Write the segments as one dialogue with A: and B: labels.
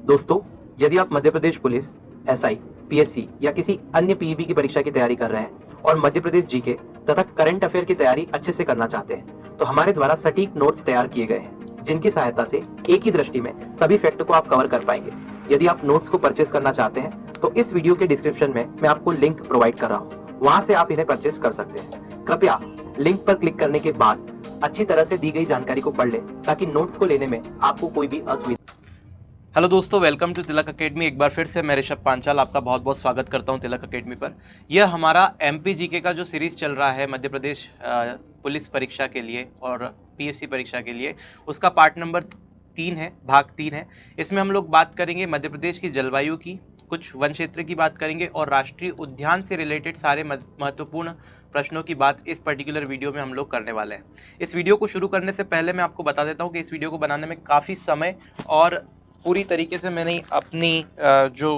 A: दोस्तों, यदि आप Madhya Pradesh police, SI, PSC या किसी अन्य पीईबी की परीक्षा की तैयारी कर रहे हैं और मध्य प्रदेश जीके तथा करंट अफेयर की तैयारी अच्छे से करना चाहते हैं, तो हमारे द्वारा सटीक नोट्स तैयार किए गए हैं, जिनकी सहायता से एक ही दृष्टि में सभी फैक्ट को आप कवर कर पाएंगे। यदि आप नोट्स को परचेज करना चाहते हैं, तो इस वीडियो के डिस्क्रिप्शन में मैं आपको लिंक प्रोवाइड कर रहा हूँ, वहां से आप इन्हें परचेज कर सकते हैं। कृपया लिंक पर क्लिक करने के बाद अच्छी तरह से दी गई जानकारी को पढ़ लें, ताकि नोट्स को लेने में आपको कोई भी असुविधा। हेलो दोस्तों, वेलकम टू तिलक एकेडमी। एक बार फिर से मैं ऋषभ पांचाल आपका बहुत बहुत स्वागत करता हूं तिलक एकेडमी पर। यह हमारा एमपी जीके का जो सीरीज चल रहा है मध्य प्रदेश पुलिस परीक्षा के लिए और पीएससी परीक्षा के लिए, उसका पार्ट नंबर 3 है, भाग 3 है। इसमें हम लोग बात करेंगे मध्य प्रदेश की जलवायु की, कुछ वन क्षेत्र की बात करेंगे और राष्ट्रीय उद्यान से रिलेटेड सारे महत्वपूर्ण प्रश्नों की बात इस पर्टिकुलर वीडियो में हम लोग करने वाले हैं। इस वीडियो को शुरू करने से पहले मैं आपको बता देता हूं कि इस वीडियो को बनाने में काफ़ी समय और पूरी तरीके से मैंने अपनी जो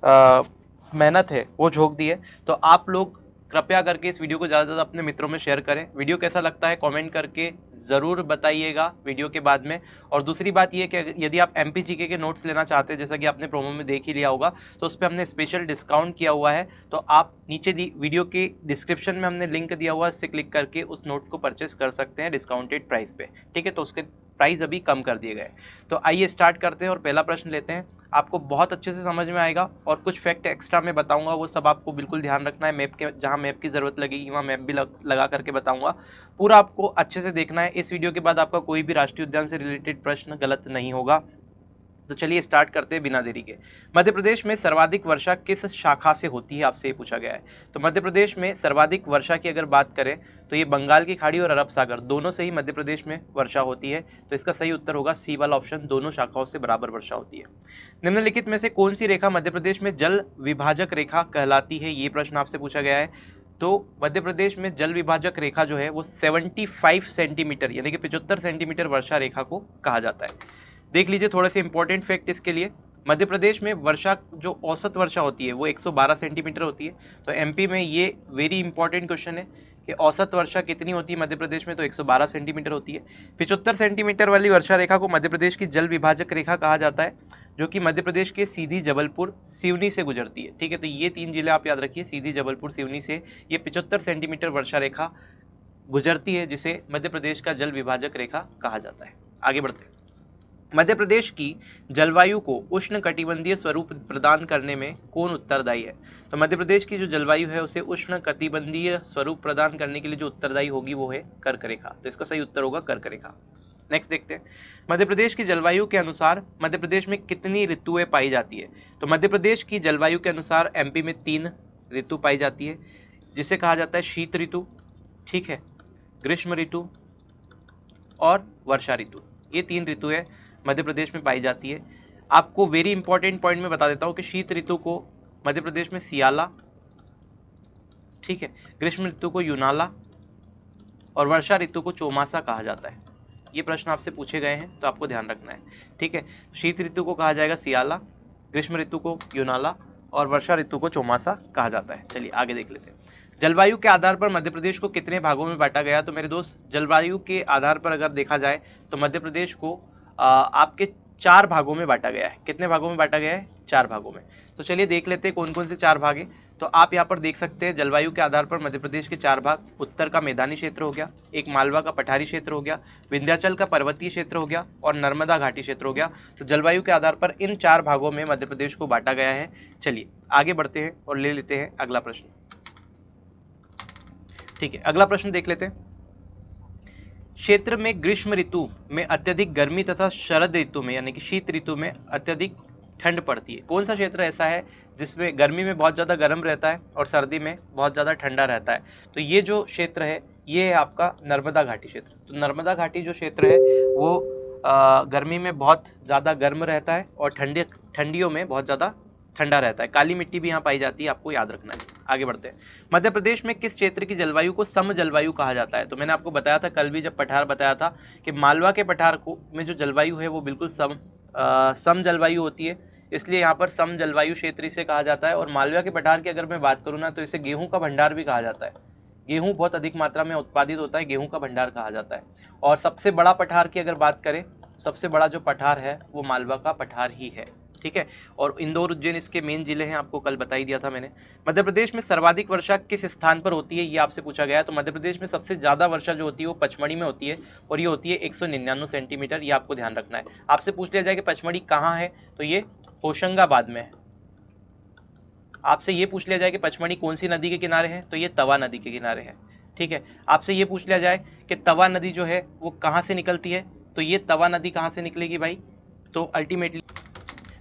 A: मेहनत है वो झोंक दी है। तो आप लोग कृपया करके इस वीडियो को ज़्यादा से ज़्यादा अपने मित्रों में शेयर करें। वीडियो कैसा लगता है कमेंट करके ज़रूर बताइएगा वीडियो के बाद में। और दूसरी बात ये कि यदि आप एमपीजीके के नोट्स लेना चाहते हैं, जैसा कि आपने प्रोमो में देख ही लिया होगा, तो उस पर हमने स्पेशल डिस्काउंट किया हुआ है। तो आप नीचे वीडियो के डिस्क्रिप्शन में हमने लिंक दिया हुआ है, उससे क्लिक करके उस नोट्स को परचेस कर सकते हैं डिस्काउंटेड प्राइस पे। ठीक है, तो उसके प्राइस अभी कम कर दिए गए। तो आइए स्टार्ट करते हैं और पहला प्रश्न लेते हैं। आपको बहुत अच्छे से समझ में आएगा और कुछ फैक्ट एक्स्ट्रा मैं बताऊंगा, वो सब आपको बिल्कुल ध्यान रखना है। मैप के जहां मैप की जरूरत लगेगी वहां मैप भी लगा करके बताऊंगा। पूरा आपको अच्छे से देखना है। इस वीडियो के बाद आपका कोई भी राष्ट्रीय उद्यान से रिलेटेड प्रश्न गलत नहीं होगा। तो चलिए स्टार्ट करते हैं बिना देरी के। मध्य प्रदेश में सर्वाधिक वर्षा किस शाखा से होती है, आपसे ये पूछा गया है। तो मध्य प्रदेश में सर्वाधिक वर्षा की अगर बात करें तो ये बंगाल की खाड़ी और अरब सागर दोनों से ही मध्य प्रदेश में वर्षा होती है। तो इसका सही उत्तर होगा सी वाला ऑप्शन, दोनों शाखाओं से बराबर वर्षा होती है। निम्नलिखित में से कौन सी रेखा मध्य प्रदेश में जल विभाजक रेखा कहलाती है, ये प्रश्न आपसे पूछा गया है। तो मध्य प्रदेश में जल विभाजक रेखा जो है वो 75 सेंटीमीटर यानी कि 75 सेंटीमीटर वर्षा रेखा को कहा जाता है। देख लीजिए थोड़े से इंपॉर्टेंट फैक्ट इसके लिए। मध्य प्रदेश में वर्षा जो औसत वर्षा होती है वो 112 सेंटीमीटर होती है। तो एमपी में ये वेरी इंपॉर्टेंट क्वेश्चन है कि औसत वर्षा कितनी होती है मध्य प्रदेश में, तो 112 सेंटीमीटर होती है। 75 सेंटीमीटर वाली वर्षा रेखा को मध्य प्रदेश की जल विभाजक रेखा कहा जाता है, जो कि मध्य प्रदेश के सीधी, जबलपुर, सिवनी से गुजरती है। ठीक है, तो ये 3 जिले आप याद रखिए, सीधी, जबलपुर, सिवनी से ये 75 सेंटीमीटर वर्षा रेखा गुजरती है, जिसे मध्य प्रदेश का जल विभाजक रेखा कहा जाता है। आगे बढ़ते हैं। मध्य प्रदेश की जलवायु को उष्णकटिबंधीय स्वरूप प्रदान करने में कौन उत्तरदायी है। तो मध्य प्रदेश की जो जलवायु है उसे उष्णकटिबंधीय स्वरूप प्रदान करने के लिए जो उत्तरदायी होगी वो है कर्क रेखा। तो इसका सही उत्तर होगा कर्क रेखा। नेक्स्ट देखते हैं। मध्य प्रदेश की जलवायु के अनुसार मध्य प्रदेश में कितनी ऋतुएं पाई जाती है। तो मध्य प्रदेश की जलवायु के अनुसार एमपी में 3 ऋतु पाई जाती है, जिसे कहा जाता है शीत ऋतु, ठीक है, ग्रीष्म ऋतु और वर्षा ऋतु। ये 3 ऋतुएं मध्य प्रदेश में पाई जाती है। आपको वेरी इंपॉर्टेंट पॉइंट में बता देता हूँ कि शीत ऋतु को मध्य प्रदेश में सियाला, ठीक है, ग्रीष्म ऋतु को यूनाला और वर्षा ऋतु को चौमासा कहा जाता है। ये प्रश्न आपसे पूछे गए हैं तो आपको ध्यान रखना है। ठीक है, शीत ऋतु को कहा जाएगा सियाला, ग्रीष्म ऋतु को यूनाला और वर्षा ऋतु को चौमासा कहा जाता है। चलिए आगे देख लेते हैं। जलवायु के आधार पर मध्य प्रदेश को कितने भागों में बांटा गया। तो मेरे दोस्त, जलवायु के आधार पर अगर देखा जाए तो मध्य प्रदेश को आपके 4 भागों में बांटा गया है। कितने भागों में बांटा गया है, 4 भागों में। तो चलिए देख लेते हैं कौन कौन से 4 भाग हैं। तो आप यहाँ पर देख सकते हैं जलवायु के आधार पर मध्य प्रदेश के 4 भाग। उत्तर का मैदानी क्षेत्र हो गया, एक मालवा का पठारी क्षेत्र हो गया, विंध्याचल का पर्वतीय क्षेत्र हो गया और नर्मदा घाटी क्षेत्र हो गया। तो जलवायु के आधार पर इन 4 भागों में मध्य प्रदेश को बांटा गया है। चलिए आगे बढ़ते हैं और ले लेते हैं अगला प्रश्न। ठीक है, अगला प्रश्न देख लेते हैं। क्षेत्र में ग्रीष्म ऋतु में अत्यधिक गर्मी तथा शरद ऋतु में यानी कि शीत ऋतु में अत्यधिक ठंड पड़ती है। कौन सा क्षेत्र ऐसा है जिसमें गर्मी में बहुत ज़्यादा गर्म रहता है और सर्दी में बहुत ज़्यादा ठंडा रहता है। तो ये जो क्षेत्र है ये है आपका नर्मदा घाटी क्षेत्र। तो नर्मदा घाटी जो क्षेत्र है वो गर्मी में बहुत ज़्यादा गर्म रहता है और ठंडियों में बहुत ज़्यादा ठंडा रहता है। काली मिट्टी भी यहाँ पाई जाती है, आपको याद रखना है। आगे बढ़ते हैं। मध्य प्रदेश में किस क्षेत्र की जलवायु को सम जलवायु कहा जाता है। तो मैंने आपको बताया था कल भी जब पठार बताया था कि मालवा के पठार को में जो जलवायु है वो बिल्कुल सम जलवायु होती है, इसलिए यहाँ पर सम जलवायु क्षेत्र इसे कहा जाता है। और मालवा के पठार की अगर मैं बात करूँ ना तो इसे गेहूं का भंडार भी कहा जाता है। गेहूं बहुत अधिक मात्रा में उत्पादित होता है, गेहूं का भंडार कहा जाता है। और सबसे बड़ा पठार की अगर बात करें, सबसे बड़ा जो पठार है वो मालवा का पठार ही है। ठीक है। और इंदौर उज्जैन इसके मेन जिले हैं, आपको कल बता ही दिया था मैंने। मध्य प्रदेश में सर्वाधिक वर्षा किस स्थान पर होती है, ये आपसे पूछा गया है। तो मध्य प्रदेश में सबसे ज्यादा वर्षा जो होती है वो पचमढ़ी में होती है, और ये होती है 199 सेंटीमीटर, ये आपको ध्यान रखना है। आपसे पूछ लिया जाए कि पचमढ़ी कहाँ है, तो ये होशंगाबाद में है। आपसे ये पूछ लिया जाए कि पचमढ़ी कौन सी नदी के किनारे है, तो ये तवा नदी के किनारे है, ठीक है। आपसे ये पूछ लिया जाए कि तवा नदी जो है वो कहाँ से निकलती है, तो ये तवा नदी कहाँ से निकलेगी भाई, तो अल्टीमेटली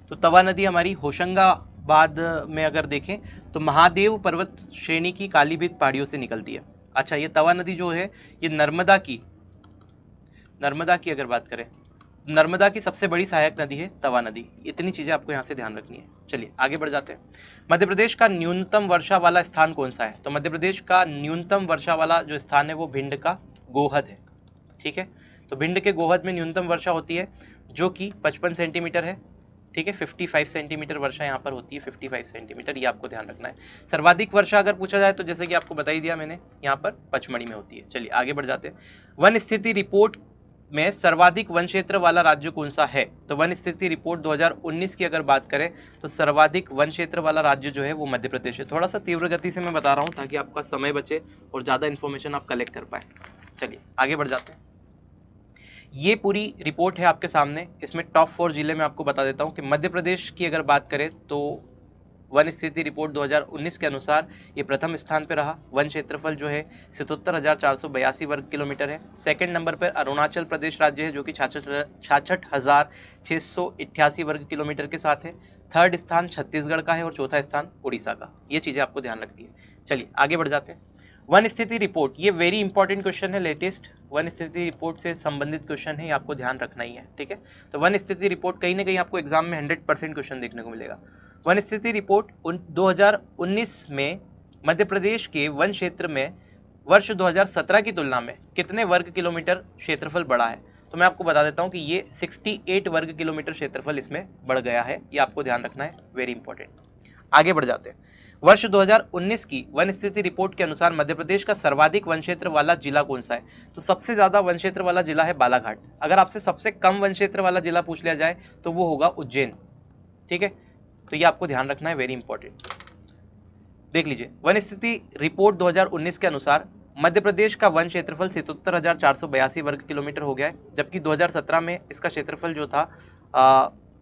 A: तो तवा नदी हमारी होशंगाबाद में अगर देखें तो महादेव पर्वत श्रेणी की कालीभीत पहाड़ियों से निकलती है। अच्छा, ये तवा नदी जो है ये नर्मदा की अगर बात करें, नर्मदा की सबसे बड़ी सहायक नदी है तवा नदी। इतनी चीजें आपको यहाँ से ध्यान रखनी है। चलिए आगे बढ़ जाते हैं। मध्य प्रदेश का न्यूनतम वर्षा वाला स्थान कौन सा है, तो मध्य प्रदेश का न्यूनतम वर्षा वाला जो स्थान है वो भिंड का गोहद है, ठीक है। तो भिंड के गोहद में न्यूनतम वर्षा होती है जो कि 55 सेंटीमीटर है, ठीक है। 55 सेंटीमीटर वर्षा यहाँ पर होती है, 55 सेंटीमीटर, ये आपको ध्यान रखना है। सर्वाधिक वर्षा अगर पूछा जाए तो जैसे कि आपको बता ही दिया मैंने, यहाँ पर पचमढ़ी में होती है। चलिए आगे बढ़ जाते हैं। वन स्थिति रिपोर्ट में सर्वाधिक वन क्षेत्र वाला राज्य कौन सा है, तो वन स्थिति रिपोर्ट 2019 की अगर बात करें तो सर्वाधिक वन क्षेत्र वाला राज्य जो है वो मध्य प्रदेश है। थोड़ा सा तीव्र गति से मैं बता रहा हूँ ताकि आपका समय बचे और ज्यादा इंफॉर्मेशन आप कलेक्ट कर पाए। चलिए आगे बढ़ जाते हैं। ये पूरी रिपोर्ट है आपके सामने, इसमें टॉप 4 जिले में आपको बता देता हूँ कि मध्य प्रदेश की अगर बात करें तो वन स्थिति रिपोर्ट 2019 के अनुसार ये प्रथम स्थान पर रहा। वन क्षेत्रफल जो है 77,482 वर्ग किलोमीटर है। सेकंड नंबर पर अरुणाचल प्रदेश राज्य है जो कि 66,688 वर्ग किलोमीटर के साथ है। थर्ड स्थान छत्तीसगढ़ का है और चौथा स्थान उड़ीसा का। ये चीजें आपको ध्यान रखनी है। चलिए आगे बढ़ जाते हैं। वन स्थिति रिपोर्ट, ये वेरी इंपॉर्टेंट क्वेश्चन है, लेटेस्ट वन स्थिति रिपोर्ट से संबंधित क्वेश्चन है, ये आपको ध्यान रखना ही है, ठीक है। तो वन स्थिति रिपोर्ट कहीं ना कहीं आपको एग्जाम में 100% क्वेश्चन देखने को मिलेगा। वन स्थिति रिपोर्ट 2019 में मध्य प्रदेश के वन क्षेत्र में वर्ष 2017 की तुलना में कितने वर्ग किलोमीटर क्षेत्रफल बढ़ा है, तो मैं आपको बता देता हूं कि ये 68 वर्ग किलोमीटर क्षेत्रफल इसमें बढ़ गया है, ये आपको ध्यान रखना है, वेरी इंपॉर्टेंट। आगे बढ़ जाते हैं। वर्ष 2019 की वन स्थिति रिपोर्ट के अनुसार मध्य प्रदेश का सर्वाधिक वन क्षेत्र वाला जिला कौन सा है, तो सबसे ज्यादा वन क्षेत्र वाला जिला है बालाघाट। अगर आपसे सबसे कम वन क्षेत्र वाला जिला पूछ लिया जाए तो वो होगा उज्जैन, ठीक है। तो ये आपको ध्यान रखना है, वेरी इंपॉर्टेंट। देख लीजिए, वन स्थिति रिपोर्ट 2019 के अनुसार मध्य प्रदेश का वन क्षेत्रफल 77,482 वर्ग किलोमीटर हो गया है, जबकि 2017 में इसका क्षेत्रफल जो था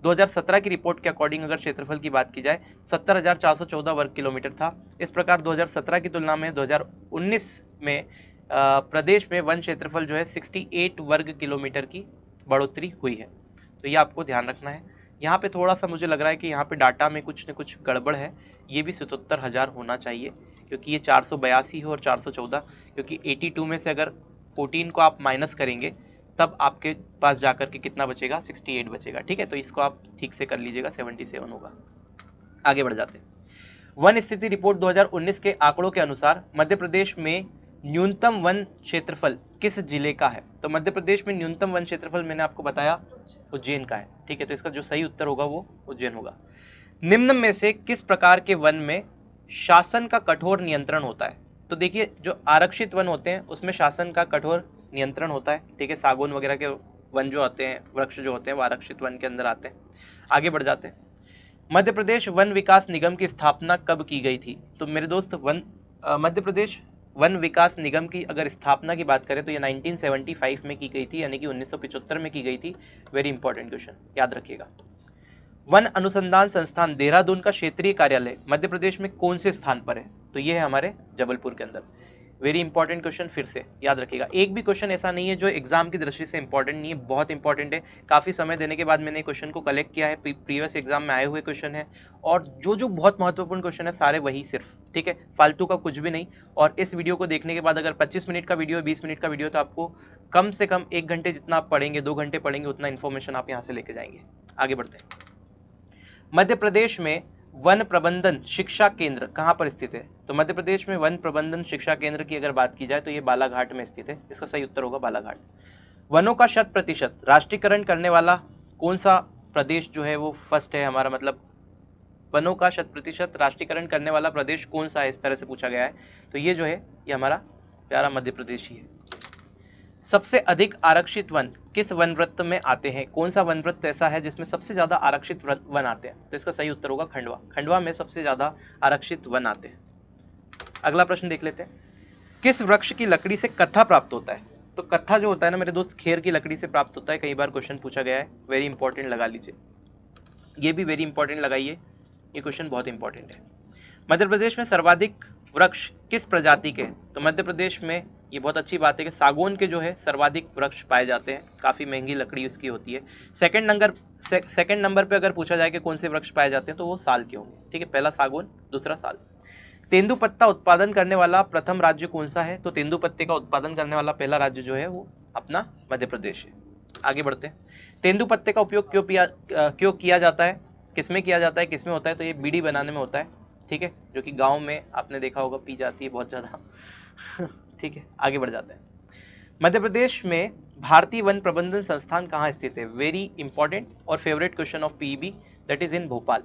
A: 2017 की रिपोर्ट के अकॉर्डिंग अगर क्षेत्रफल की बात की जाए 70,414 वर्ग किलोमीटर था। इस प्रकार 2017 की तुलना में 2019 में प्रदेश में वन क्षेत्रफल जो है 68 वर्ग किलोमीटर की बढ़ोतरी हुई है। तो ये आपको ध्यान रखना है। यहाँ पे थोड़ा सा मुझे लग रहा है कि यहाँ पे डाटा में कुछ न कुछ गड़बड़ है, ये भी 77,000 होना चाहिए क्योंकि ये 482 है और 414, क्योंकि 82 में से अगर 14 को आप माइनस करेंगे तब आपके पास जाकर के कितना बचेगा, 68 बचेगा, ठीक है। तो इसको आप ठीक से कर लीजिएगा, 77 होगा। आगे बढ़ जाते हैं। वन स्थिति रिपोर्ट 2019 के आंकड़ों के अनुसार मध्य प्रदेश में न्यूनतम वन क्षेत्रफल किस जिले का है, तो मध्य प्रदेश में न्यूनतम वन क्षेत्रफल मैंने आपको बताया उज्जैन का है, ठीक है। तो इसका जो सही उत्तर होगा वो उज्जैन होगा। निम्न में से किस प्रकार के वन में शासन का कठोर नियंत्रण होता है, तो देखिए जो आरक्षित वन होते हैं उसमें शासन का कठोर नियंत्रण होता है, ठीक है। सागौन वगैरह के वन जो होते हैं, वृक्ष जो होते हैं वो आरक्षित वन के अंदर आते हैं। आगे बढ़ जाते हैं। मध्य प्रदेश वन विकास निगम की स्थापना कब की गई थी, तो मेरे दोस्त मध्य प्रदेश वन विकास निगम की अगर स्थापना की बात करें तो ये 1975 में की गई थी, यानी कि 1975 में की गई थी। वेरी इंपॉर्टेंट क्वेश्चन, याद रखिएगा। वन अनुसंधान संस्थान देहरादून का क्षेत्रीय कार्यालय मध्य प्रदेश में कौन से स्थान पर है, तो ये है हमारे जबलपुर के अंदर। वेरी इंपॉर्टेंट क्वेश्चन, फिर से याद रखिएगा। एक भी क्वेश्चन ऐसा नहीं है जो एग्जाम की दृष्टि से इंपॉर्टेंट नहीं है, बहुत इंपॉर्टेंट है। काफी समय देने के बाद मैंने क्वेश्चन को कलेक्ट किया है, प्रीवियस एग्जाम में आए हुए क्वेश्चन है, और जो बहुत महत्वपूर्ण क्वेश्चन है सारे वही सिर्फ, ठीक है, फालतू का कुछ भी नहीं। और इस वीडियो को देखने के बाद अगर 25 मिनट का वीडियो, 20 मिनट का वीडियो, तो आपको कम से कम 1 घंटे जितना आप पढ़ेंगे, 2 घंटे पढ़ेंगे, उतना इन्फॉर्मेशन आप यहाँ से लेके जाएंगे। आगे बढ़ते हैं। मध्य प्रदेश में वन प्रबंधन शिक्षा केंद्र कहाँ पर स्थित है, तो मध्य प्रदेश में वन प्रबंधन शिक्षा केंद्र की अगर बात की जाए तो ये बालाघाट में स्थित है। इसका सही उत्तर होगा बालाघाट। वनों का 100% राष्ट्रीयकरण करने वाला कौन सा प्रदेश जो है वो फर्स्ट है हमारा, मतलब वनों का 100% राष्ट्रीयकरण करने वाला प्रदेश कौन सा है, इस तरह से पूछा गया है। तो ये जो है ये हमारा प्यारा मध्य प्रदेश ही है। सबसे अधिक आरक्षित वन किस वन वृत्त में आते हैं? कौन सा वन वृत्त ऐसा है जिसमें सबसे ज्यादा आरक्षित वन आते हैं? तो इसका सही उत्तर होगा खंडवा। खंडवा में सबसे ज्यादा आरक्षित वन आते हैं। अगला प्रश्न देख लेते हैं। किस वृक्ष की लकड़ी से कत्था प्राप्त होता है? तो कत्था जो होता है ना मेरे दोस्त, खेर की लकड़ी से प्राप्त होता है। कई बार क्वेश्चन पूछा गया है, वेरी इंपॉर्टेंट लगा लीजिए। ये भी वेरी इंपॉर्टेंट लगाइए, ये क्वेश्चन बहुत इंपॉर्टेंट है। मध्य प्रदेश में सर्वाधिक वृक्ष किस प्रजाति के? तो मध्य प्रदेश में ये बहुत अच्छी बात है कि सागौन के जो है सर्वाधिक वृक्ष पाए जाते हैं। काफी महंगी लकड़ी उसकी होती है। सेकंड नंबर पे अगर पूछा जाए कि कौन से वृक्ष पाए जाते हैं तो वो साल के होंगे। ठीक है, पहला सागौन, दूसरा साल। तेंदुपत्ता उत्पादन करने वाला प्रथम राज्य कौन सा है? तो तेंदुपत्ते का उत्पादन करने वाला पहला राज्य जो है वो अपना मध्य प्रदेश है। आगे बढ़ते हैं। तेंदुपत्ते का उपयोग क्यों किया जाता है? किसमें किया जाता है, किसमें होता है? तो ये बीड़ी बनाने में होता है। ठीक है, जो कि गांव में आपने देखा होगा पी जाती है बहुत ज़्यादा। ठीक है, आगे बढ़ जाते हैं। मध्य प्रदेश में भारतीय वन प्रबंधन संस्थान कहाँ स्थित है? वेरी इंपॉर्टेंट और favourite question of PEB, that is in Bhopal.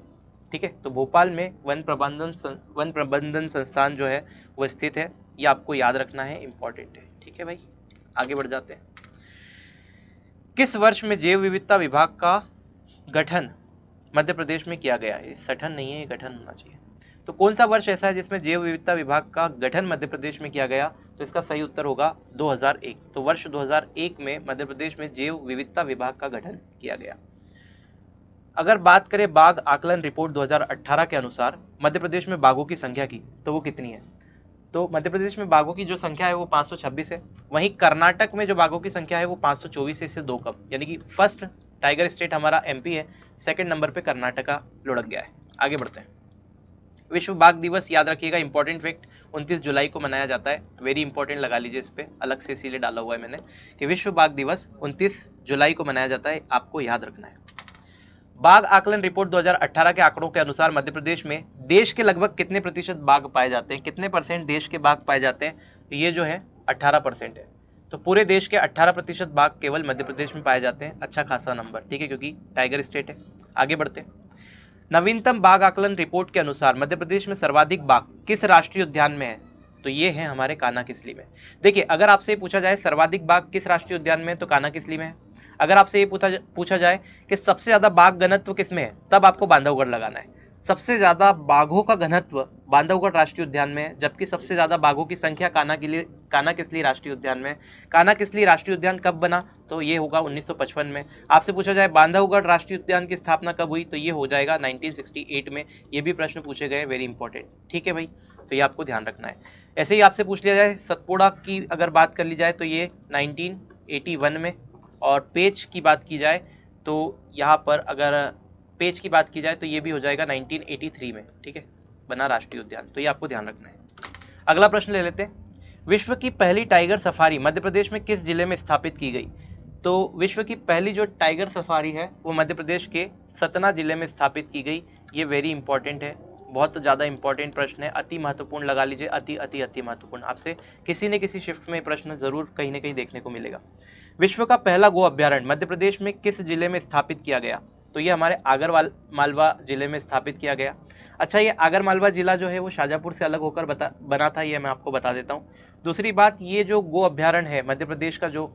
A: ठीक है, तो भोपाल में वन प्रबंधन संस्थान जो है वो स्थित है। ये आपको याद रखना है, इंपॉर्टेंट है। ठीक है भाई, आगे बढ़ जाते हैं। किस वर्ष में जैव विविधता विभाग का गठन मध्य प्रदेश में किया गया है? सठन नहीं है, ये गठन होना चाहिए। तो कौन सा वर्ष ऐसा है जिसमें जैव विविधता विभाग का गठन मध्य प्रदेश में किया गया? तो इसका सही उत्तर होगा 2001। तो वर्ष 2001 में मध्य प्रदेश में जैव विविधता विभाग का गठन किया गया। अगर बात करें बाघ आकलन रिपोर्ट 2018 के अनुसार मध्य प्रदेश में बाघों की संख्या की, तो वो कितनी है? तो मध्य प्रदेश में बाघों की जो संख्या है वो 526 है। वहीं कर्नाटक में जो बाघों की संख्या है वो 524 है, इससे 2 कम, यानी कि फर्स्ट टाइगर स्टेट हमारा एमपी है, सेकंड नंबर पे कर्नाटका लुढ़क गया है। आगे बढ़ते हैं। विश्व बाघ दिवस याद रखिएगा, इंपॉर्टेंट फैक्ट, 29 जुलाई को मनाया जाता है। वेरी इंपॉर्टेंट लगा लीजिए, इस पे अलग से इसीलिए डाला हुआ है मैंने कि विश्व बाघ दिवस 29 जुलाई को मनाया जाता है, आपको याद रखना है। बाघ आकलन रिपोर्ट 2018 के आंकड़ों के अनुसार मध्य प्रदेश में देश के लगभग कितने प्रतिशत बाघ पाए जाते हैं? कितने परसेंट देश के बाघ पाए जाते हैं? तो ये जो है 18% है। तो पूरे देश के 18% बाघ केवल मध्य प्रदेश में पाए जाते हैं। अच्छा खासा नंबर, ठीक है, क्योंकि टाइगर स्टेट है। आगे बढ़ते हैं। नवीनतम बाघ आकलन रिपोर्ट के अनुसार मध्य प्रदेश में सर्वाधिक बाघ किस राष्ट्रीय उद्यान में है? तो ये है हमारे कान्हा-किसली में। देखिए, अगर आपसे पूछा जाए सर्वाधिक बाघ किस राष्ट्रीय उद्यान में है, तो कान्हा-किसली में है। अगर आपसे ये पूछा जाए कि सबसे ज्यादा बाघ घनत्व किसमें है, तब आपको बांधवगढ़ लगाना है। सबसे ज्यादा बाघों का घनत्व बांधवगढ़ राष्ट्रीय उद्यान में है, जबकि सबसे ज्यादा बाघों की संख्या कान्हा-किसली राष्ट्रीय उद्यान में है। कान्हा-किसली राष्ट्रीय उद्यान कब बना? तो ये होगा 1955 में। आपसे पूछा जाए बांधवगढ़ राष्ट्रीय उद्यान की स्थापना कब हुई, तो ये हो जाएगा 1968 में। ये भी प्रश्न पूछे गए, वेरी इंपॉर्टेंट। ठीक है भाई, तो ये आपको ध्यान रखना है। ऐसे ही आपसे पूछ लिया जाए सतपुड़ा की अगर बात कर ली जाए तो ये 1981 में, और पेच की बात की जाए तो यहाँ पर अगर पेच की बात की जाए तो ये भी हो जाएगा 1983 में। ठीक है, बना राष्ट्रीय उद्यान, तो ये आपको ध्यान रखना है। अगला प्रश्न ले लेते हैं। विश्व की पहली टाइगर सफारी मध्य प्रदेश में किस जिले में स्थापित की गई? तो विश्व की पहली जो टाइगर सफारी है वो मध्य प्रदेश के सतना जिले में स्थापित की गई। ये वेरी इंपॉर्टेंट है, बहुत ज़्यादा इंपॉर्टेंट प्रश्न है, अति महत्वपूर्ण लगा लीजिए, अति अति अति महत्वपूर्ण। आपसे किसी न किसी शिफ्ट में प्रश्न जरूर कहीं ना कहीं देखने को मिलेगा। विश्व का पहला गो अभ्यारण्य मध्य प्रदेश में किस जिले में स्थापित किया गया? तो ये हमारे आगर मालवा जिले में स्थापित किया गया। अच्छा, ये आगर मालवा जिला जो है वो शाजापुर से अलग होकर बना था, ये मैं आपको बता देता हूँ। दूसरी बात, ये जो गो अभ्यारण्य है मध्य प्रदेश का, जो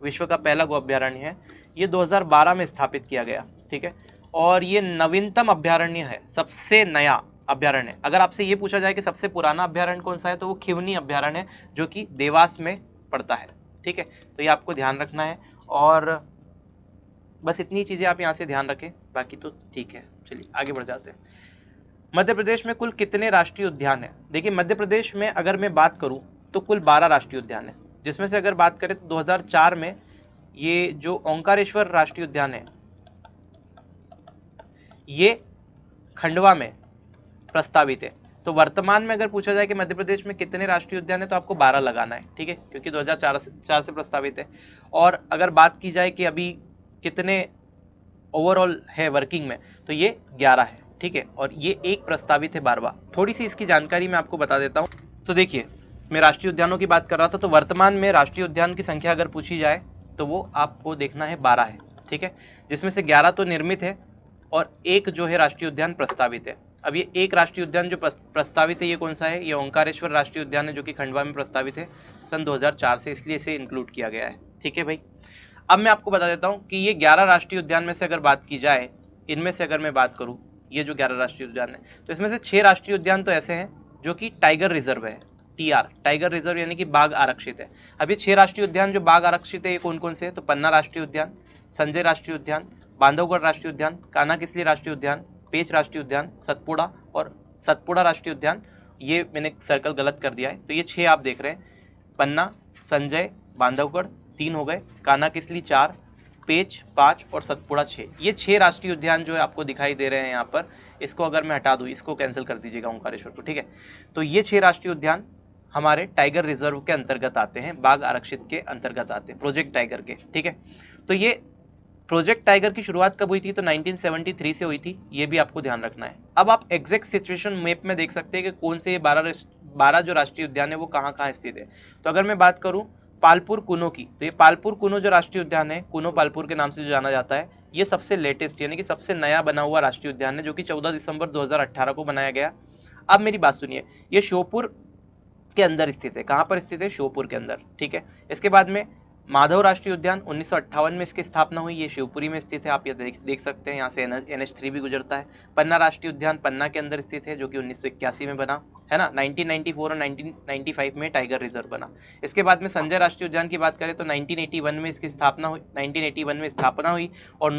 A: विश्व का पहला गो अभ्यारण्य है, ये 2012 में स्थापित किया गया। ठीक है, और ये नवीनतम अभ्यारण्य है, सबसे नया अभ्यारण्य। अगर आपसे ये पूछा जाए कि सबसे पुराना अभ्यारण्य कौन सा है, तो वो खिवनी अभ्यारण्य है, जो कि देवास में पड़ता है। ठीक है, तो ये आपको ध्यान रखना है, और बस इतनी चीजें आप यहाँ से ध्यान रखें, बाकी तो ठीक है। चलिए आगे बढ़ जाते हैं। मध्य प्रदेश में कुल कितने राष्ट्रीय उद्यान है? देखिए, मध्य प्रदेश में अगर मैं बात करूं तो कुल 12 राष्ट्रीय उद्यान है, जिसमें से अगर बात करें तो 2004 में ये जो ओंकारेश्वर राष्ट्रीय उद्यान है, ये खंडवा में प्रस्तावित है। तो वर्तमान में अगर पूछा जाए कि मध्य प्रदेश में कितने राष्ट्रीय उद्यान है, तो आपको 12 लगाना है। ठीक है, क्योंकि 2004 से प्रस्तावित है। और अगर बात की जाए कि अभी कितने ओवरऑल है वर्किंग में, तो ये 11 है। ठीक है, और ये एक प्रस्तावित है 12वां। थोड़ी सी इसकी जानकारी मैं आपको बता देता हूँ। तो देखिए, मैं राष्ट्रीय उद्यानों की बात कर रहा था, तो वर्तमान में राष्ट्रीय उद्यान की संख्या अगर पूछी जाए तो वो आपको देखना है 12 है। ठीक है, जिसमें से 11 तो निर्मित है और एक जो है राष्ट्रीय उद्यान प्रस्तावित है। अब ये एक राष्ट्रीय उद्यान जो प्रस्तावित है ये कौन सा है, ये ओंकारेश्वर राष्ट्रीय उद्यान है जो कि खंडवा में प्रस्तावित है सन 2004 से, इसलिए इसे इंक्लूड किया गया है। ठीक है भाई, अब मैं आपको बता देता हूँ कि ये 11 राष्ट्रीय उद्यान में से अगर बात की जाए, इनमें से अगर मैं बात करूँ, ये जो 11 राष्ट्रीय उद्यान है तो इसमें से 6 राष्ट्रीय उद्यान तो ऐसे हैं जो कि टाइगर रिजर्व है, टीआर टाइगर रिजर्व यानी कि बाघ आरक्षित है। अब ये 6 राष्ट्रीय उद्यान जो बाघ आरक्षित है ये कौन कौन से है, तो पन्ना राष्ट्रीय उद्यान, संजय राष्ट्रीय उद्यान, बांधवगढ़ राष्ट्रीय उद्यान, कान्हा-किसली राष्ट्रीय उद्यान, पेंच राष्ट्रीय उद्यान, सतपुड़ा और सतपुड़ा राष्ट्रीय उद्यान। ये मैंने सर्कल गलत कर दिया है, तो ये 6 आप देख रहे हैं, पन्ना, संजय, बांधवगढ़ 3 हो गए, कान्हा-किसली 4, पेंच 5 और सतपुड़ा 6। ये 6 राष्ट्रीय उद्यान जो है आपको दिखाई दे रहे हैं यहाँ पर, इसको अगर मैं हटा दूँ, इसको कैंसिल कर दीजिएगा ओंकारेश्वर को, ठीक है। तो ये 6 राष्ट्रीय उद्यान हमारे टाइगर रिजर्व के अंतर्गत आते हैं, बाघ आरक्षित के अंतर्गत आते हैं, प्रोजेक्ट टाइगर के, ठीक है। तो ये प्रोजेक्ट टाइगर की शुरुआत कब हुई थी, तो 1973 से हुई थी, ये भी आपको ध्यान रखना है। अब आप एग्जैक्ट सिचुएशन मैप में देख सकते हैं कि कौन से ये 12 जो राष्ट्रीय उद्यान है वो कहाँ कहाँ स्थित है। तो अगर मैं बात करूँ पालपुर कुनो की, तो ये पालपुर कुनो जो राष्ट्रीय उद्यान है, कुनो पालपुर के नाम से जो जाना जाता है, ये सबसे लेटेस्ट यानी कि सबसे नया बना हुआ राष्ट्रीय उद्यान है जो कि 14 दिसंबर 2018 को बनाया गया। अब मेरी बात सुनिए, ये श्योपुर के अंदर स्थित है, कहाँ पर स्थित है, श्योपुर के अंदर, ठीक है। इसके बाद में माधव राष्ट्रीय उद्यान 1958 में इसकी स्थापना हुई, ये शिवपुरी में स्थित है, आप ये देख सकते हैं, यहाँ से NH3 भी गुजरता है। पन्ना राष्ट्रीय उद्यान पन्ना के अंदर स्थित है जो कि 1981 में बना है ना, 1994 और 1995 में टाइगर रिजर्व बना। इसके बाद में संजय राष्ट्रीय उद्यान की बात करें तो 1981 में इसकी स्थापना हुई, 1981 में स्थापना हुई और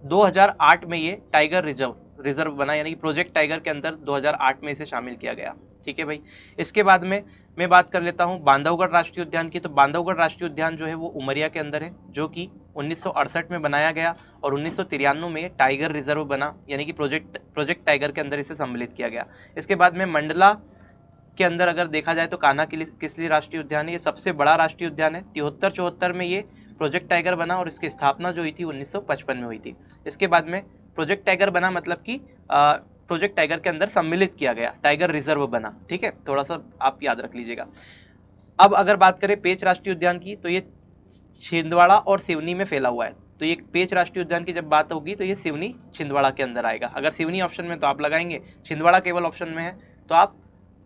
A: 2008 में ये टाइगर रिजर्व बना, यानी कि प्रोजेक्ट टाइगर के अंदर 2008 में इसे शामिल किया गया, ठीक है भाई। इसके बाद में मैं बात कर लेता हूं बांधवगढ़ राष्ट्रीय उद्यान की, तो बांधवगढ़ राष्ट्रीय उद्यान जो है वो उमरिया के अंदर है जो कि 1968 में बनाया गया और 1993 में टाइगर रिजर्व बना, यानी कि प्रोजेक्ट टाइगर के अंदर इसे सम्मिलित किया गया। इसके बाद में मंडला के अंदर अगर देखा जाए तो कान्हा-किसली राष्ट्रीय उद्यान है, ये सबसे बड़ा राष्ट्रीय उद्यान है, 73-74 में ये प्रोजेक्ट टाइगर बना और इसकी स्थापना जो हुई थी 1955 में हुई थी। इसके बाद में प्रोजेक्ट टाइगर बना मतलब कि प्रोजेक्ट टाइगर के अंदर सम्मिलित किया गया, टाइगर रिजर्व बना, ठीक है, थोड़ा सा आप याद रख लीजिएगा। अब अगर बात करें पेंच राष्ट्रीय उद्यान की, तो ये छिंदवाड़ा और सिवनी में फैला हुआ है, तो ये पेंच राष्ट्रीय उद्यान की जब बात होगी तो ये सिवनी छिंदवाड़ा के अंदर आएगा। अगर सिवनी ऑप्शन में तो आप लगाएंगे, छिंदवाड़ा केवल ऑप्शन में है तो आप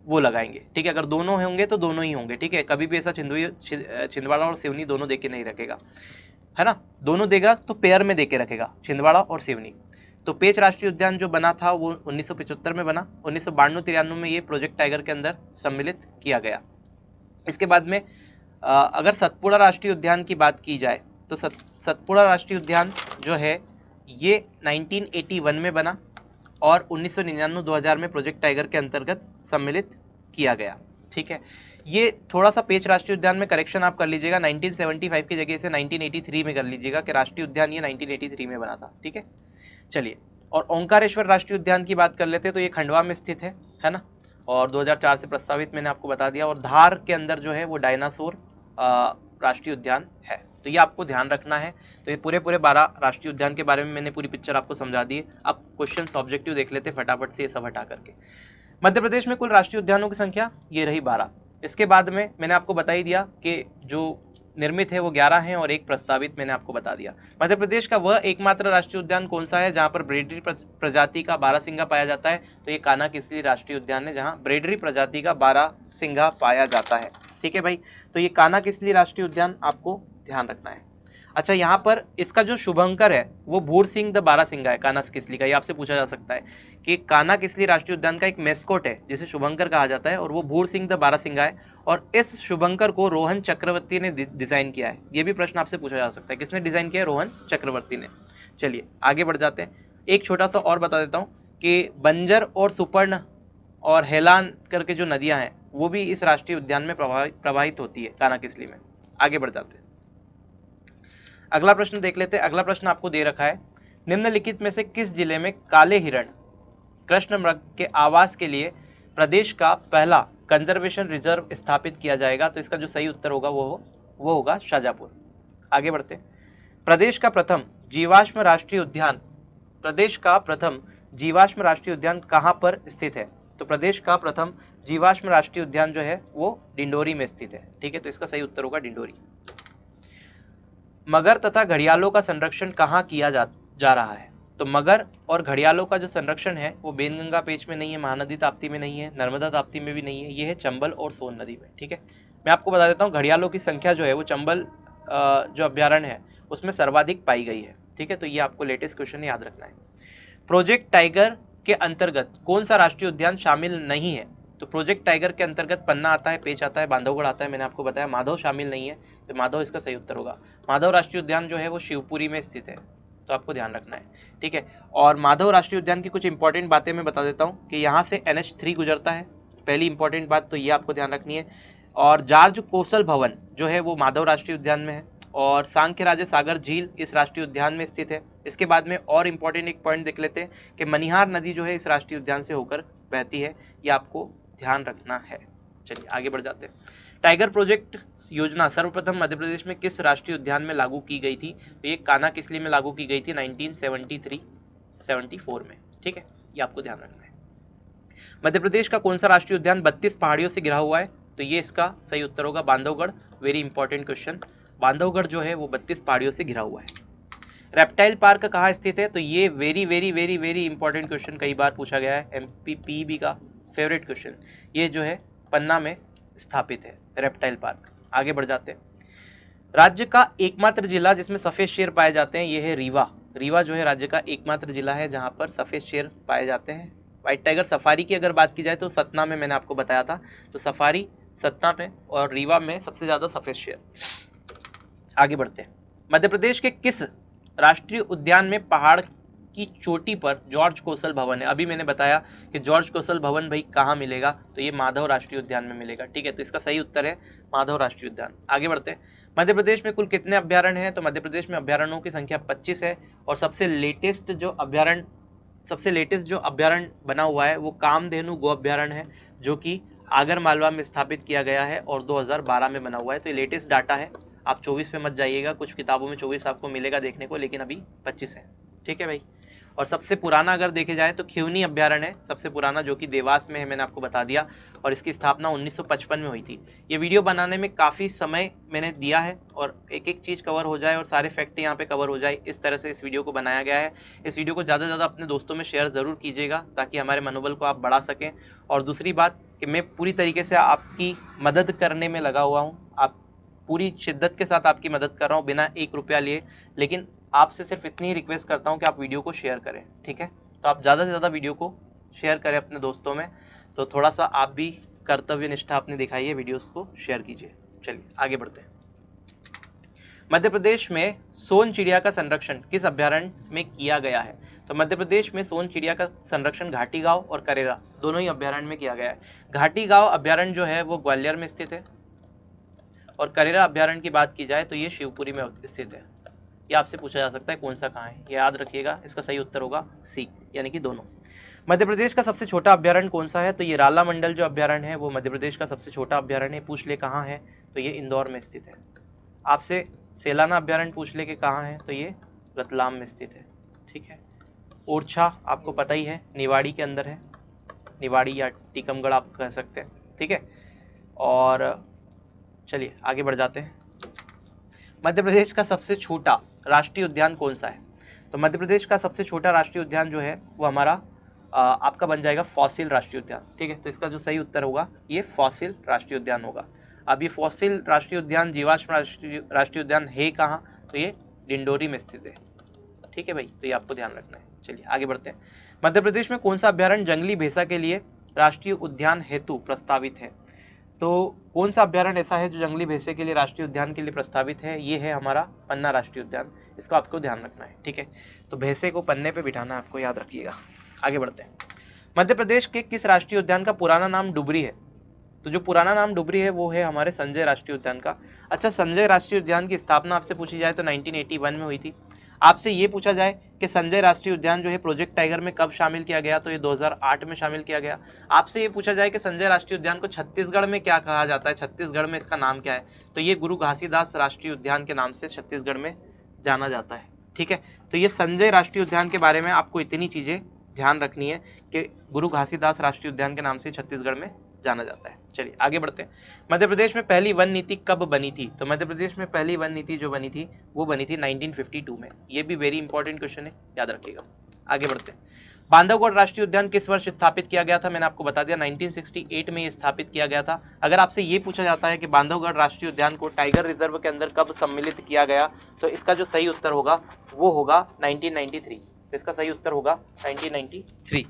A: वो लगाएंगे, ठीक है। अगर दोनों होंगे तो दोनों ही होंगे, ठीक है, कभी भी ऐसा छिंदवाड़ा और सिवनी दोनों देके नहीं रखेगा, है ना, दोनों देगा तो पेयर में देके रखेगा, छिंदवाड़ा और सिवनी। तो पेंच राष्ट्रीय उद्यान जो बना था वो 1975 में बना, 1992-93 में ये प्रोजेक्ट टाइगर के अंदर सम्मिलित किया गया। इसके बाद में अगर सतपुड़ा राष्ट्रीय उद्यान की बात की जाए तो सतपुड़ा राष्ट्रीय उद्यान जो है ये 1981 में बना और 1999-2000 में प्रोजेक्ट टाइगर के अंतर्गत सम्मिलित किया गया, ठीक है। ये थोड़ा सा पेंच राष्ट्रीय उद्यान में करेक्शन आप कर लीजिएगा, 1975 की जगह से 1983 में कर लीजिएगा कि राष्ट्रीय उद्यान ये 1983 में बना था, ठीक है। चलिए, और ओंकारेश्वर राष्ट्रीय उद्यान की बात कर लेते हैं, तो ये खंडवा में स्थित है ना, और 2004 से प्रस्तावित मैंने आपको बता दिया, और धार के अंदर जो है वो डायनासोर राष्ट्रीय उद्यान है, तो ये आपको ध्यान रखना है। तो ये पूरे 12 राष्ट्रीय उद्यान के बारे में मैंने पूरी पिक्चर आपको समझा दी है। अब क्वेश्चन ऑब्जेक्टिव देख लेते हैं फटाफट से, ये सब हटा करके। मध्य प्रदेश में कुल राष्ट्रीय उद्यानों की संख्या ये रही 12। इसके बाद में मैंने आपको बता ही दिया कि जो निर्मित है वो 11 हैं और एक प्रस्तावित मैंने आपको बता दिया। मध्य प्रदेश का वह एकमात्र राष्ट्रीय उद्यान कौन सा है जहां पर ब्रेडरी प्रजाति का बारहसिंगा पाया जाता है, तो ये कान्हा-किसली राष्ट्रीय उद्यान है जहां ब्रेडरी प्रजाति का बारहसिंगा पाया जाता है, ठीक है भाई। तो ये कान्हा-किसली राष्ट्रीय उद्यान आपको ध्यान रखना है। अच्छा, यहाँ पर इसका जो शुभंकर है वो भूर सिंह द बारहसिंगा है, कान्हा-किसली का। ये आपसे पूछा जा सकता है कि कान्हा-किसली राष्ट्रीय उद्यान का एक मेस्कोट है जिसे शुभंकर कहा जाता है और वो भूर सिंह द बारहसिंगा है, और इस शुभंकर को रोहन चक्रवर्ती ने डिजाइन किया है। ये भी प्रश्न आपसे पूछा जा सकता है, किसने डिजाइन किया है, रोहन चक्रवर्ती ने। चलिए आगे बढ़ जाते हैं। एक छोटा सा और बता देता हूँ कि बंजर और सुपर्ण और हेलान करके जो नदियां हैं वो भी इस राष्ट्रीय उद्यान में प्रवाहित होती है, कान्हा-किसली में। आगे बढ़ जाते हैं, अगला प्रश्न देख लेते हैं। अगला प्रश्न आपको दे रखा है, निम्नलिखित में से किस जिले में काले हिरण कृष्ण मृग के आवास के लिए प्रदेश का पहला कंजर्वेशन रिजर्व स्थापित किया जाएगा, तो इसका जो सही उत्तर होगा वो होगा शाजापुर। आगे बढ़ते हैं। प्रदेश का प्रथम जीवाश्म राष्ट्रीय उद्यान कहां पर स्थित है, तो प्रदेश का प्रथम जीवाश्म राष्ट्रीय उद्यान जो है वो डिंडोरी में स्थित है, ठीक है, तो इसका सही उत्तर होगा डिंडोरी। मगर तथा घड़ियालों का संरक्षण कहाँ किया जा रहा है, तो मगर और घड़ियालों का जो संरक्षण है वो बेनगंगा पेच में नहीं है, महानदी ताप्ती में नहीं है, नर्मदा ताप्ती में भी नहीं है, ये है चंबल और सोन नदी में। ठीक है, मैं आपको बता देता हूँ घड़ियालों की संख्या जो है वो चंबल जो अभ्यारण्य है उसमें सर्वाधिक पाई गई है। ठीक है, तो ये आपको लेटेस्ट क्वेश्चन याद रखना है। प्रोजेक्ट टाइगर के अंतर्गत कौन सा राष्ट्रीय उद्यान शामिल नहीं है? तो प्रोजेक्ट टाइगर के अंतर्गत पन्ना आता है, पेच आता है, बांधवगढ़ आता है, मैंने आपको बताया। माधव शामिल नहीं है, तो माधव इसका सही उत्तर होगा। माधव राष्ट्रीय उद्यान जो है वो शिवपुरी में स्थित है, तो आपको ध्यान रखना है। ठीक है, और माधव राष्ट्रीय उद्यान की कुछ इंपॉर्टेंट बातें मैं बता देता हूँ कि यहाँ से NH3 गुजरता है, पहली इंपॉर्टेंट बात तो ये आपको ध्यान रखनी है। और जॉर्ज कोसल भवन जो है वो माधव राष्ट्रीय उद्यान में है, और सांख्यराज सागर झील इस राष्ट्रीय उद्यान में स्थित है। इसके बाद में और इंपॉर्टेंट एक पॉइंट देख लेते हैं कि मनिहार नदी जो है इस राष्ट्रीय उद्यान से होकर बहती है, ये आपको ध्यान रखना है। चलिए आगे बढ़ जाते हैं। टाइगर प्रोजेक्ट योजना सर्वप्रथम मध्य प्रदेश में किस राष्ट्रीय उद्यान में लागू की गई थी? तो ये कान्हा-किसली में लागू की गई थी 1973-74 में। ठीक है, ये आपको ध्यान रखना है। मध्य प्रदेश का कौन सा राष्ट्रीय उद्यान 32 पहाड़ियों से घिरा हुआ है? तो ये इसका सही उत्तर होगा Bandhavgarh. Very important question, Bandhavgarh जो है वो 32 पहाड़ियों से घिरा हुआ है। रेप्टाइल पार्क कहाँ स्थित है? तो ये very very very very important question कई बार पूछा गया है, MPPB का फेवरेट क्वेश्चन। ये जो है पन्ना में स्थापित है रेप्टाइल पार्क। आगे बढ़ जाते हैं। राज्य का एकमात्र जिला जिसमें सफेद शेर पाए जाते हैं ये है रीवा। रीवा जो है राज्य का एकमात्र जिला है जहां पर सफेद शेर पाए जाते हैं। व्हाइट टाइगर सफारी की अगर बात की जाए तो सतना में मैंने आपको बताया था, तो सफारी सतना में और रीवा में सबसे ज्यादा सफेद शेर। आगे बढ़ते हैं। मध्य प्रदेश के किस राष्ट्रीय उद्यान में पहाड़ की चोटी पर जॉर्ज कोसल भवन है? अभी मैंने बताया कि जॉर्ज कोसल भवन भाई कहाँ मिलेगा, तो ये माधव राष्ट्रीय उद्यान में मिलेगा। ठीक है, तो इसका सही उत्तर है माधव राष्ट्रीय उद्यान। आगे बढ़ते हैं। मध्य प्रदेश में कुल कितने अभ्यारण्य हैं? तो मध्य प्रदेश में अभ्यारण्यों की संख्या 25 है, और सबसे लेटेस्ट जो अभ्यारण्य बना हुआ है वो कामधेनु गो अभ्यारण्य है, जो कि आगर मालवा में स्थापित किया गया है और 2012 में बना हुआ है। तो ये लेटेस्ट डाटा है, आप 24 पे मत जाइएगा, कुछ किताबों में 24 आपको मिलेगा देखने को, लेकिन अभी 25 है। ठीक है भाई। और सबसे पुराना अगर देखे जाए तो खिवनी अभ्यारण्य है सबसे पुराना, जो कि देवास में है, मैंने आपको बता दिया, और इसकी स्थापना 1955 में हुई थी। ये वीडियो बनाने में काफ़ी समय मैंने दिया है, और एक एक चीज़ कवर हो जाए और सारे फैक्ट यहाँ पे कवर हो जाए, इस तरह से इस वीडियो को बनाया गया है। इस वीडियो को ज़्यादा से ज़्यादा अपने दोस्तों में शेयर ज़रूर कीजिएगा ताकि हमारे मनोबल को आप बढ़ा सकें। और दूसरी बात कि मैं पूरी तरीके से आपकी मदद करने में लगा हुआ हूँ, आप पूरी शिद्दत के साथ आपकी मदद कर रहा हूँ बिना 1 रुपया लिए, लेकिन आपसे सिर्फ इतनी ही रिक्वेस्ट करता हूँ कि आप वीडियो को शेयर करें। ठीक है, तो आप ज़्यादा से ज़्यादा वीडियो को शेयर करें अपने दोस्तों में, तो थोड़ा सा आप भी कर्तव्य निष्ठा अपनी दिखाइए, वीडियोस को शेयर कीजिए। चलिए आगे बढ़ते हैं। मध्य प्रदेश में सोन चिड़िया का संरक्षण किस अभ्यारण्य में किया गया है? तो मध्य प्रदेश में सोन चिड़िया का संरक्षण घाटी गांव और करेरा दोनों ही अभ्यारण्य में किया गया है। घाटी गांव अभ्यारण्य जो है वो ग्वालियर में स्थित है, और करेरा अभ्यारण्य की बात की जाए तो ये शिवपुरी में स्थित है। ये आपसे पूछा जा सकता है कौन सा कहाँ है, ये याद रखिएगा। इसका सही उत्तर होगा सी, यानी कि दोनों। मध्य प्रदेश का सबसे छोटा अभ्यारण्य कौन सा है? तो ये राला मंडल जो अभ्यारण्य है वो मध्य प्रदेश का सबसे छोटा अभ्यारण्य है। पूछ ले कहाँ है, तो ये इंदौर में स्थित है। आपसे सेलाना अभ्यारण्य पूछ ले कि कहाँ है, तो ये रतलाम में स्थित है। ठीक है, ओरछा आपको पता ही है, निवाड़ी के अंदर है, निवाड़ी या टीकमगढ़ आप कह सकते हैं। ठीक है, और चलिए आगे बढ़ जाते हैं। मध्य प्रदेश का सबसे छोटा राष्ट्रीय उद्यान कौन सा है? तो मध्य प्रदेश का सबसे छोटा राष्ट्रीय उद्यान जो है वो हमारा आपका बन जाएगा फॉसिल राष्ट्रीय उद्यान। ठीक है, तो इसका जो सही उत्तर होगा ये फॉसिल राष्ट्रीय उद्यान होगा। अब ये फॉसिल राष्ट्रीय उद्यान जीवाश्म राष्ट्रीय उद्यान है कहाँ? तो ये डिंडोरी में स्थित है। ठीक है भाई, तो ये आपको ध्यान रखना है। चलिए आगे बढ़ते हैं। मध्य प्रदेश में कौन सा अभ्यारण्य जंगली भैंसा के लिए राष्ट्रीय उद्यान हेतु प्रस्तावित है? तो कौन सा अभ्यारण्य ऐसा है जो जंगली भैंसे के लिए राष्ट्रीय उद्यान के लिए प्रस्तावित है? ये है हमारा पन्ना राष्ट्रीय उद्यान, इसको आपको ध्यान रखना है। ठीक है, तो भैंसे को पन्ने पे बिठाना आपको याद रखिएगा। आगे बढ़ते हैं। मध्य प्रदेश के किस राष्ट्रीय उद्यान का पुराना नाम डुबरी है? तो जो पुराना नाम डुबरी है वो है हमारे संजय राष्ट्रीय उद्यान का। अच्छा, संजय राष्ट्रीय उद्यान की स्थापना आपसे पूछी जाए तो 1981 में हुई थी। आपसे ये पूछा जाए कि संजय राष्ट्रीय उद्यान जो है प्रोजेक्ट टाइगर में कब शामिल किया गया, तो ये 2008 में शामिल किया गया। आपसे ये पूछा जाए कि संजय राष्ट्रीय उद्यान को छत्तीसगढ़ में क्या कहा जाता है, छत्तीसगढ़ में इसका नाम क्या है, तो ये गुरु घासीदास राष्ट्रीय उद्यान के नाम से छत्तीसगढ़ में जाना जाता है। ठीक है, तो ये संजय राष्ट्रीय उद्यान के बारे में आपको इतनी चीजें ध्यान रखनी है कि गुरु घासीदास राष्ट्रीय उद्यान के नाम से छत्तीसगढ़ में जाना जाता है। चलिए आगे बढ़ते हैं। मध्य प्रदेश में पहली वन नीति कब बनी थी? तो मध्य प्रदेश में पहली वन नीति जो बनी थी वो बनी थी 1952 में। ये भी वेरी इंपॉर्टेंट क्वेश्चन है, याद रखिएगा। आगे बढ़ते हैं। बांधवगढ़ राष्ट्रीय उद्यान किस वर्ष स्थापित किया गया था? मैंने आपको बता दिया 1968 में ये स्थापित किया गया था। अगर आपसे ये पूछा जाता है कि बांधवगढ़ राष्ट्रीय उद्यान को टाइगर रिजर्व के अंदर कब सम्मिलित किया गया, तो इसका जो सही उत्तर होगा वो होगा 1993। तो इसका सही उत्तर होगा 1993।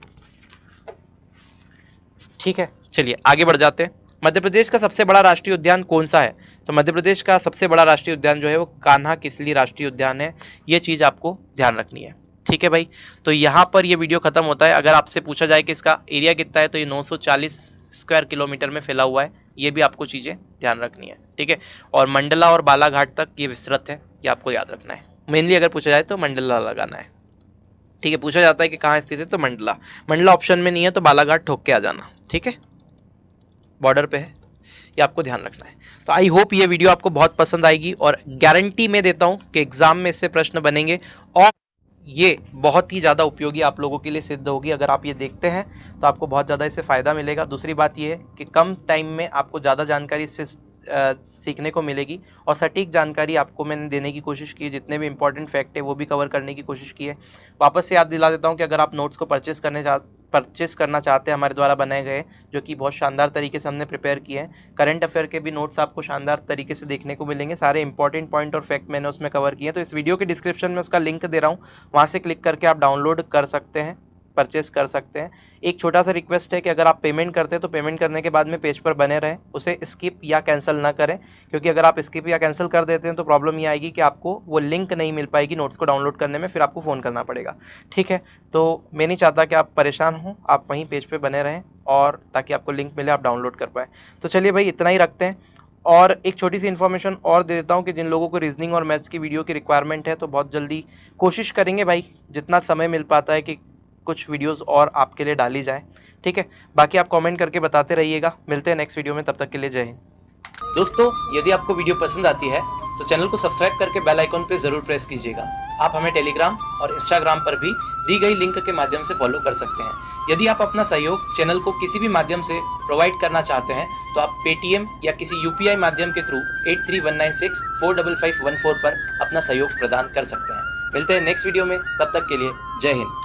A: ठीक है, चलिए आगे बढ़ जाते हैं। मध्य प्रदेश का सबसे बड़ा राष्ट्रीय उद्यान कौन सा है? तो मध्य प्रदेश का सबसे बड़ा राष्ट्रीय उद्यान जो है वो कान्हा किसली राष्ट्रीय उद्यान है। ये चीज आपको ध्यान रखनी है। ठीक है भाई, तो यहाँ पर ये वीडियो खत्म होता है। अगर आपसे पूछा जाए कि इसका एरिया कितना है, तो ये 940 स्क्वायर किलोमीटर में फैला हुआ है। ये भी आपको चीजें ध्यान रखनी है। ठीक है, और मंडला और बालाघाट तक ये विस्तृत है, ये आपको याद रखना है। मेनली अगर पूछा जाए तो मंडला लगाना है। ठीक है, पूछा जाता है कि कहाँ स्थित है, तो मंडला। मंडला ऑप्शन में नहीं है तो बालाघाट ठोक के आ जाना। ठीक है, बॉर्डर पे है, ये आपको ध्यान रखना है। तो आई होप ये वीडियो आपको बहुत पसंद आएगी और गारंटी मैं देता हूं कि एग्जाम में इससे प्रश्न बनेंगे और ये बहुत ही ज़्यादा उपयोगी आप लोगों के लिए सिद्ध होगी। अगर आप ये देखते हैं तो आपको बहुत ज़्यादा इससे फ़ायदा मिलेगा। दूसरी बात ये है कि कम टाइम में आपको ज़्यादा जानकारी इससे सीखने को मिलेगी और सटीक जानकारी आपको मैंने देने की कोशिश की है। जितने भी इंपॉर्टेंट फैक्ट है वो भी कवर करने की कोशिश की है। वापस से याद दिला देता हूँ कि अगर आप नोट्स को परचेस करना चाहते हैं हमारे द्वारा बनाए गए, जो कि बहुत शानदार तरीके से हमने प्रिपेयर किए हैं। करंट अफेयर के भी नोट्स आपको शानदार तरीके से देखने को मिलेंगे। सारे इंपॉर्टेंट पॉइंट और फैक्ट मैंने उसमें कवर किए हैं। तो इस वीडियो के डिस्क्रिप्शन में उसका लिंक दे रहा हूँ, वहाँ से क्लिक करके आप डाउनलोड कर सकते हैं, परचेस कर सकते हैं। एक छोटा सा रिक्वेस्ट है कि अगर आप पेमेंट करते हैं तो पेमेंट करने के बाद में पेज पर बने रहें, उसे स्किप या कैंसिल ना करें, क्योंकि अगर आप स्किप या कैंसिल कर देते हैं तो प्रॉब्लम ये आएगी कि आपको वो लिंक नहीं मिल पाएगी नोट्स को डाउनलोड करने में, फिर आपको फ़ोन करना पड़ेगा। ठीक है, तो मैं नहीं चाहता कि आप परेशान हों, आप वहीं पेज पर बने रहें और ताकि आपको लिंक मिले, आप डाउनलोड कर पाएँ। तो चलिए भाई, इतना ही रखते हैं। और एक छोटी सी इन्फॉर्मेशन और दे देता हूँ कि जिन लोगों को रीजनिंग और मैथ्स की वीडियो की रिक्वायरमेंट है तो बहुत जल्दी कोशिश करेंगे भाई, जितना समय मिल पाता है कि कुछ वीडियोस और आपके लिए डाली जाए। ठीक है, बाकी आप कमेंट करके बताते रहिएगा। मिलते हैं नेक्स्ट वीडियो में, तब तक के लिए जय हिंद। दोस्तों, यदि आपको वीडियो पसंद आती है तो चैनल को सब्सक्राइब करके बेल आइकन पे जरूर प्रेस कीजिएगा। आप हमें टेलीग्राम और इंस्टाग्राम पर भी दी गई लिंक के माध्यम से फॉलो कर सकते हैं। यदि आप अपना सहयोग चैनल को किसी भी माध्यम से प्रोवाइड करना चाहते हैं तो आप पेटीएम या किसी यूपीआई माध्यम के थ्रू 8319645514 पर अपना सहयोग प्रदान कर सकते हैं। मिलते हैं नेक्स्ट वीडियो में, तब तक के लिए जय हिंद।